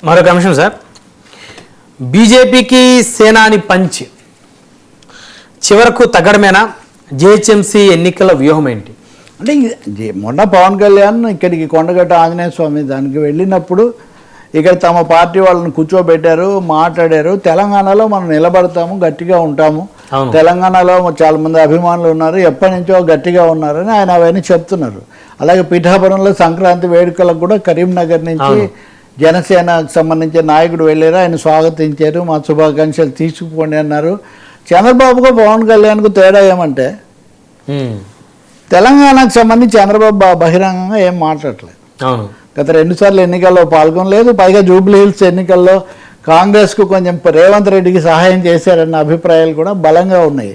మరొక అంశం సార్, బీజేపీకి సేనాని పంచ్ చివరకు తగ్గడమేనా? జిహెచ్ఎంసీ ఎన్నికల వ్యూహం ఏంటి? అంటే మొన్న పవన్ కళ్యాణ్ ఇక్కడికి కొండగట్ట ఆంజనేయ స్వామి దానికి వెళ్ళినప్పుడు ఇక్కడ తమ పార్టీ వాళ్ళని కూర్చోబెట్టారు, మాట్లాడారు. తెలంగాణలో మనం నిలబడతాము, గట్టిగా ఉంటాము, తెలంగాణలో చాలా మంది అభిమానులు ఉన్నారు, ఎప్పటి నుంచో గట్టిగా ఉన్నారని ఆయన అవన్నీ చెప్తున్నారు. అలాగే పిఠాపురంలో సంక్రాంతి వేడుకలకు కూడా కరీంనగర్ నుంచి జనసేనకు సంబంధించిన నాయకుడు వెళ్ళారు, ఆయన స్వాగతించారు, మా శుభాకాంక్షలు తీసుకుపోండి అన్నారు. చంద్రబాబుకు పవన్ కళ్యాణ్కు తేడా ఏమంటే తెలంగాణకు సంబంధించి చంద్రబాబు బహిరంగంగా ఏం మాట్లాడలేదు. గత 2 సార్లు ఎన్నికల్లో పాల్గొనలేదు. పైగా జూబ్లీ హిల్స్ ఎన్నికల్లో కాంగ్రెస్కు కొంచెం రేవంత్ రెడ్డికి సహాయం చేశారన్న అభిప్రాయాలు కూడా బలంగా ఉన్నాయి.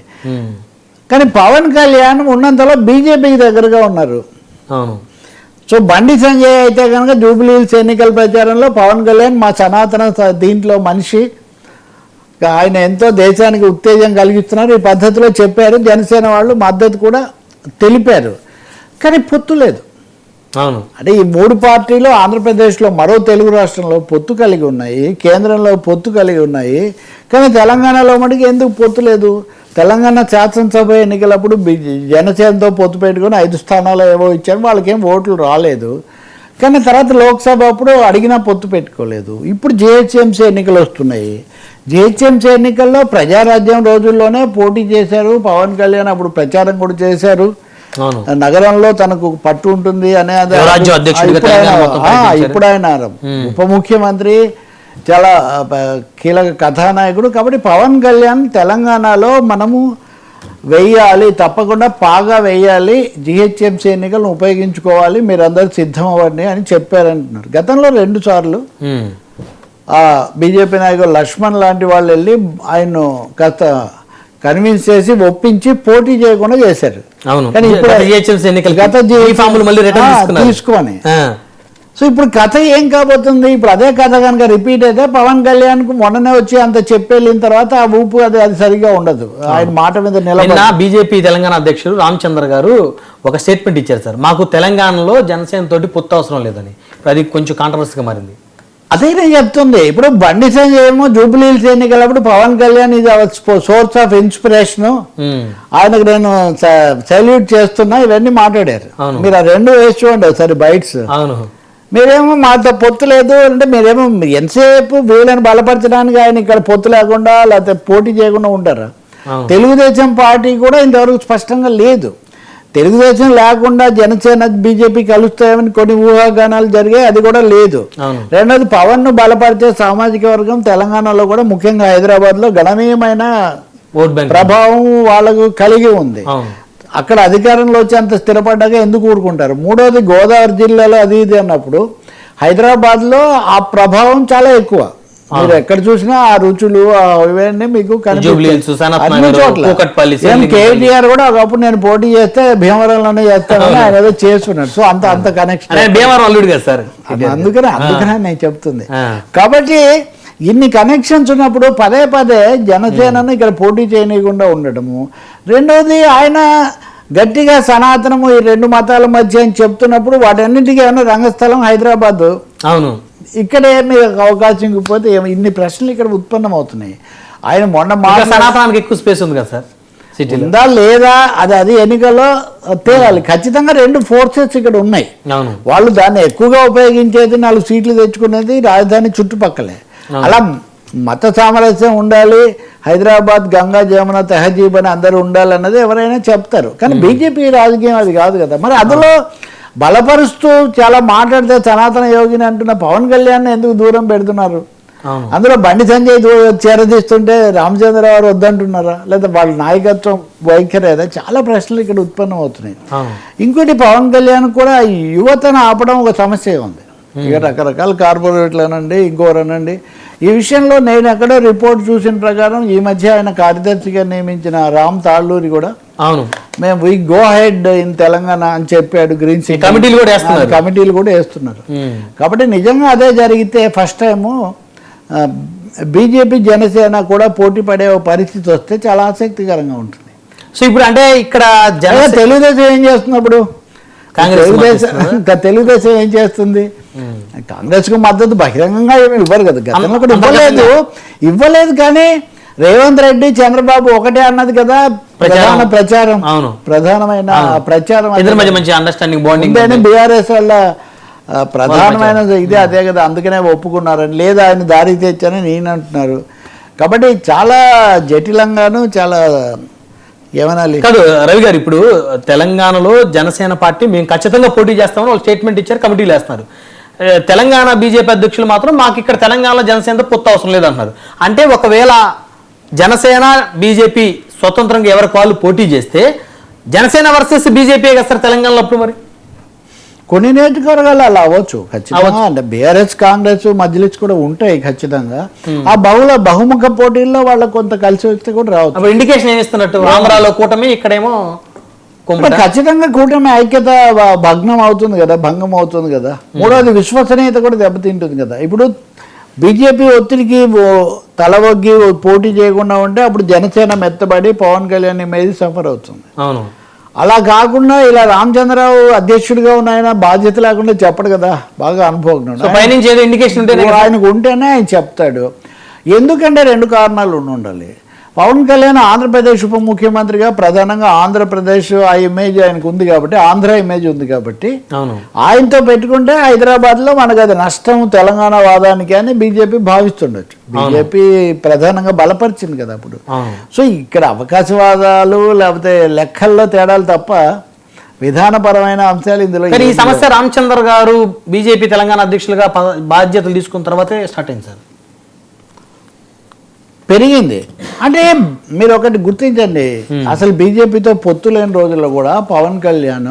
కానీ పవన్ కళ్యాణ్ ఉన్నంతలో బీజేపీకి దగ్గరగా ఉన్నారు. సో బండి సంజయ్ అయితే కనుక జూబ్లీ హిల్స్ ఎన్నికల ప్రచారంలో పవన్ కళ్యాణ్ మా సనాతన దీంట్లో మనిషి, ఆయన ఎంతో దేశానికి ఉత్తేజం కలిగిస్తున్నారు, ఈ పద్ధతిలో చెప్పారు. జనసేన వాళ్ళు మద్దతు కూడా తెలిపారు. కానీ పొత్తు లేదు. అంటే ఈ 3 పార్టీలు ఆంధ్రప్రదేశ్లో మరో తెలుగు రాష్ట్రంలో పొత్తు కలిగి ఉన్నాయి, కేంద్రంలో పొత్తు కలిగి ఉన్నాయి. కానీ తెలంగాణలో మటుకు ఎందుకు పొత్తు లేదు? తెలంగాణ శాసనసభ ఎన్నికలప్పుడు జనసేనతో పొత్తు పెట్టుకొని 5 స్థానాలు ఏవో ఇచ్చారు, వాళ్ళకేం ఓట్లు రాలేదు. కానీ తర్వాత లోక్సభ అప్పుడు అడిగినా పొత్తు పెట్టుకోలేదు. ఇప్పుడు జిహెచ్ఎంసీ ఎన్నికలు వస్తున్నాయి. జిహెచ్ఎంసీ ఎన్నికల్లో ప్రజారాజ్యం రోజుల్లోనే పోటీ చేశారు పవన్ కళ్యాణ్, అప్పుడు ప్రచారం కూడా చేశారు. నగరంలో తనకు పట్టు ఉంటుంది అనే ఇప్పుడు ఆయన ఉప ముఖ్యమంత్రి, చాలా కీలక కథానాయకుడు. కాబట్టి పవన్ కళ్యాణ్ తెలంగాణలో మనము వెయ్యాలి, తప్పకుండా పాగా వెయ్యాలి, జిహెచ్ఎంసీ ఎన్నికలను ఉపయోగించుకోవాలి, మీరందరూ సిద్ధం అవ్వండి అని చెప్పారంటున్నారు. గతంలో 2 సార్లు బీజేపీ నాయకులు లక్ష్మణ్ లాంటి వాళ్ళు వెళ్ళి ఆయన కన్విన్స్ చేసి ఒప్పించి పోటీ చేయకుండా చేశారు. కానీ తీసుకొని సో ఇప్పుడు కథ ఏం కాబోతుంది? ఇప్పుడు అదే కథ కనుక రిపీట్ అయితే పవన్ కళ్యాణ్కు మొన్ననే వచ్చి అంత చెప్పెళ్ళిన తర్వాత ఆ ఊపు అది సరిగా ఉండదు. ఆయన మాట మీద నిలబడి బీజేపీ తెలంగాణ అధ్యక్షుడు రామచంద్ర గారు ఒక స్టేట్మెంట్ ఇచ్చారు సార్, మాకు తెలంగాణలో జనసేన తోటి పొత్తు అవసరం లేదని. అది కొంచెం కాంట్రవర్సీగా మారింది. అదే నేను చెప్తుంది. ఇప్పుడు బండి సంజయ్ ఏమో జూబ్లీ హిల్స్ ఎన్నికలప్పుడు పవన్ కళ్యాణ్ ఇది సోర్స్ ఆఫ్ ఇన్స్పిరేషన్, ఆయనకు నేను సెల్యూట్ చేస్తున్నా, ఇవన్నీ మాట్లాడారు. మీరు ఆ 2 వేసి చూడండి ఒకసారి బైట్స్. మీరేమో మాతో పొత్తు లేదు అంటే మీరేమో ఎంతసేపు వీళ్ళని బలపరచడానికి ఆయన ఇక్కడ పొత్తు లేకుండా లేకపోతే పోటీ చేయకుండా ఉంటారా? తెలుగుదేశం పార్టీ కూడా ఇంతవరకు స్పష్టంగా లేదు. తెలుగుదేశం లేకుండా జనసేన బీజేపీ కలుస్తాయని కొన్ని ఊహాగానాలు జరిగాయి, అది కూడా లేదు. రెండోది పవన్ ను బలపరిచే సామాజిక వర్గం తెలంగాణలో కూడా ముఖ్యంగా హైదరాబాద్ లో గణనీయమైన ప్రభావం వాళ్ళకు కలిగి ఉంది. అక్కడ అధికారంలో వచ్చి అంత స్థిరపడ్డాక ఎందుకు ఊరుకుంటారు? మూడోది గోదావరి జిల్లాలో అది ఇది అన్నప్పుడు హైదరాబాద్ లో ఆ ప్రభావం చాలా ఎక్కువ. మీరు ఎక్కడ చూసినా ఆ రుచులు ఇవన్నీ మీకు అన్ని చోట్ల. కేటీఆర్ కూడా ఒకప్పుడు నేను పోటీ చేస్తే భీమవరంలోనే చేస్తానని ఆయన ఏదో చేస్తున్నాడు. సో అంత కనెక్షన్ అందుకనే నేను చెప్తుంది. కాబట్టి ఇన్ని కనెక్షన్స్ ఉన్నప్పుడు పదే పదే జనసేనను ఇక్కడ పోటీ చేయనీయకుండా ఉండటము. రెండోది ఆయన గట్టిగా సనాతనము ఈ 2 మతాల మధ్య అని చెప్తున్నప్పుడు వాటన్నింటికీ ఏమన్నా రంగస్థలం హైదరాబాద్. అవును, ఇక్కడే మీకు అవకాశం ఇకపోతే ఇన్ని ప్రశ్నలు ఇక్కడ ఉత్పన్నం అవుతున్నాయి. ఆయన మొన్న సనాతనానికి ఎక్కువ స్పేస్ ఉంది కదా సార్, ఉందా లేదా అది ఎన్నికల్లో తేలాలి. ఖచ్చితంగా 2 ఫోర్సెస్ ఇక్కడ ఉన్నాయి. వాళ్ళు దాన్ని ఎక్కువగా ఉపయోగించేది 4 సీట్లు తెచ్చుకునేది రాజధాని చుట్టుపక్కలే. అలా మత సామరస్యం ఉండాలి, హైదరాబాద్ గంగా జమున తెహజీబ్ అని అందరూ ఉండాలన్నది ఎవరైనా చెప్తారు. కానీ బీజేపీ రాజకీయం అది కాదు కదా. మరి అందులో బలపరుస్తూ చాలా మాట్లాడితే సనాతన యోగిని అంటున్న పవన్ కళ్యాణ్ ఎందుకు దూరం పెడుతున్నారు? అందులో బండి సంజయ్ చేరదీస్తుంటే రామచంద్రరావు వద్దంటున్నారా, లేదా వాళ్ళ నాయకత్వం వైఖరి ఏదా? చాలా ప్రశ్నలు ఇక్కడ ఉత్పన్నం అవుతున్నాయి. ఇంకోటి పవన్ కళ్యాణ్ కూడా యువతను ఆపడం ఒక సమస్య ఉంది. ఇక రకరకాల కార్పొరేట్లు అనండి, ఇంకోరనండి. ఈ విషయంలో నేను ఎక్కడో రిపోర్ట్ చూసిన ప్రకారం ఈ మధ్య ఆయన కార్యదర్శిగా నియమించిన రామ్ తాళ్ళూరి కూడా మేము we go head in Telangana అని చెప్పాడు. గ్రీన్ సిటీ కమిటీలు కూడా వేస్తున్నారు. కాబట్టి నిజంగా అదే జరిగితే ఫస్ట్ టైము బీజేపీ జనసేన కూడా పోటీ పడే పరిస్థితి వస్తే చాలా ఆసక్తికరంగా ఉంటుంది. సో ఇప్పుడు అంటే ఇక్కడ తెలుగుదేశం ఏం చేస్తున్నప్పుడు కాంగ్రెస్ తెలుగుదేశం ఏం చేస్తుంది? కాంగ్రెస్ కు మద్దతు బహిరంగంగా ఏమి ఇవ్వరు కదా, గతంలో కూడా ఇవ్వలేదు. కానీ రేవంత్ రెడ్డి చంద్రబాబు ఒకటే అన్నది కదా ప్రచారం, ప్రధానమైన ప్రచారం మంచి అండర్స్టాండింగ్ బాండింగ్ బీఆర్ఎస్ వల్ల ప్రధానమైన ఇదే అదే కదా, అందుకనే ఒప్పుకున్నారని, లేదా ఆయన దారి తెచ్చారని నేను అంటున్నారు. కాబట్టి చాలా జటిలంగాను చాలా ఏమనాలి కాదు రవి గారు. ఇప్పుడు తెలంగాణలో జనసేన పార్టీ మేము ఖచ్చితంగా పోటీ చేస్తామని వాళ్ళు స్టేట్మెంట్ ఇచ్చారు, కమిటీలు వేస్తున్నారు. తెలంగాణ బీజేపీ అధ్యక్షులు మాత్రం మాకు ఇక్కడ తెలంగాణలో జనసేనతో పొత్తు అవసరం లేదంటున్నారు. అంటే ఒకవేళ జనసేన బీజేపీ స్వతంత్రంగా ఎవరికి వాళ్ళు పోటీ చేస్తే జనసేన వర్సెస్ బీజేపీ కదా తెలంగాణలో అప్పుడు మరి కొన్ని నియోజకవర్గాలు అలా అవ్వచ్చు ఖచ్చితంగా. అంటే బీఆర్ఎస్ కాంగ్రెస్ మధ్యలో కూడా ఉంటాయి ఖచ్చితంగా. ఆ బహుముఖ పోటీల్లో వాళ్ళకి కొంత కలిసి వస్తే కూడా రావచ్చు. ఇండికేషన్ ఏమి ఇస్తున్నట్టు ఆంధ్రాలో కూటమి, ఇక్కడేమో ఖచ్చితంగా కూటమి ఐక్యత భంగం అవుతుంది కదా. మూడవది విశ్వసనీయత కూడా దెబ్బతింటుంది కదా. ఇప్పుడు బీజేపీ ఒత్తిడికి తలవొగ్గి పోటీ చేయకుండా ఉంటే అప్పుడు జనసేన మెత్తబడి పవన్ కళ్యాణ్ ఇమేజ్ సఫర్ అవుతుంది. అవును, అలా కాకుండా ఇలా రామచంద్రరావు అధ్యక్షుడిగా ఉన్న ఆయన బాధ్యత లేకుండా చెప్పడు కదా, బాగా అనుభవం ఆయనకు ఉంటేనే ఆయన చెప్తాడు. ఎందుకంటే 2 కారణాలు ఉండాలి. పవన్ కళ్యాణ్ ఆంధ్రప్రదేశ్ ఉప ముఖ్యమంత్రిగా ప్రధానంగా ఆంధ్రప్రదేశ్ ఆ ఇమేజ్ ఆయనకు ఉంది కాబట్టి, ఆంధ్ర ఇమేజ్ ఉంది కాబట్టి ఆయనతో పెట్టుకుంటే హైదరాబాద్లో మనకు అది నష్టం తెలంగాణ వాదానికి అని బీజేపీ భావిస్తుండొచ్చు. బీజేపీ ప్రధానంగా బలపరిచింది కదా అప్పుడు. సో ఇక్కడ అవకాశవాదాలు లేకపోతే లెక్కల్లో తేడాలు తప్ప విధానపరమైన అంశాలు ఇందులో. ఈ సమస్య రామచంద్ర గారు బీజేపీ తెలంగాణ అధ్యక్షులుగా బాధ్యతలు తీసుకున్న తర్వాతే స్టార్ట్ అయింది సార్, పెరిగింది. అంటే మీరు ఒకటి గుర్తించండి, అసలు బీజేపీతో పొత్తు లేని రోజుల్లో కూడా పవన్ కళ్యాణ్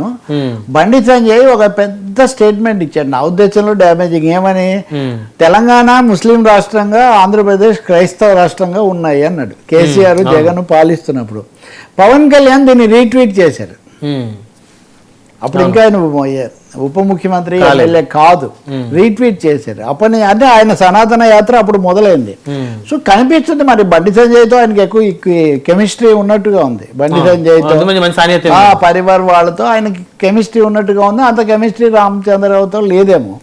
బండి సంజయ్ ఒక పెద్ద స్టేట్మెంట్ ఇచ్చాడు, నా ఉద్దేశంలో డ్యామేజింగ్. ఏమని? తెలంగాణ ముస్లిం రాష్ట్రంగా, ఆంధ్రప్రదేశ్ క్రైస్తవ రాష్ట్రంగా ఉన్నాయి అన్నాడు. కేసీఆర్ జగన్ పాలిస్తున్నప్పుడు పవన్ కళ్యాణ్ దీన్ని రీట్వీట్ చేశారు. అప్పుడు ఇంకా ఆయన ఉప ముఖ్యమంత్రి ఎమ్మెల్యే కాదు, రీట్వీట్ చేశారు. అప్పటి అంటే ఆయన సనాతన యాత్ర అప్పుడు మొదలైంది. సో కనిపిస్తుంది మరి బండి సంజయ్తో ఆయనకి ఎక్కువ కెమిస్ట్రీ ఉన్నట్టుగా ఉంది. బండి సంజయ్తో పరివార్ వాళ్ళతో ఆయనకి కెమిస్ట్రీ ఉన్నట్టుగా ఉంది. అంత కెమిస్ట్రీ రామచంద్రరావుతో లేదేమో.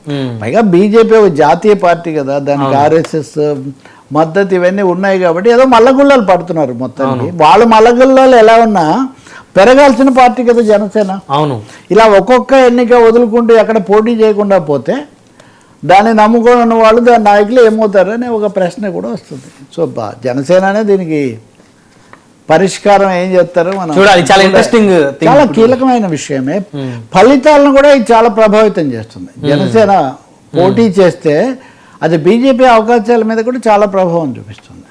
పైగా బీజేపీ ఒక జాతీయ పార్టీ కదా, దానికి ఆర్ఎస్ఎస్ మద్దతు ఇవన్నీ ఉన్నాయి కాబట్టి ఏదో మల్లగుళ్ళలు పడుతున్నారు మొత్తానికి. వాళ్ళు మల్లగుళ్ళలు ఎలా ఉన్నా పెరగాల్సిన పార్టీ కదా జనసేన. అవును, ఇలా ఒక్కొక్క ఎన్నిక వదులుకుంటూ ఎక్కడ పోటీ చేయకుండా పోతే దాన్ని నమ్ముకొని ఉన్న వాళ్ళు దాని నాయకులు ఏమవుతారని ఒక ప్రశ్న కూడా వస్తుంది. సో జనసేననే దీనికి పరిష్కారం ఏం చేస్తారో మనం చూడాలి. చాలా ఇంట్రెస్టింగ్, చాలా కీలకమైన విషయమే. ఫలితాలను కూడా ఇది చాలా ప్రభావితం చేస్తుంది. జనసేన పోటీ చేస్తే అది బీజేపీ అవకాశాల మీద కూడా చాలా ప్రభావం చూపిస్తుంది.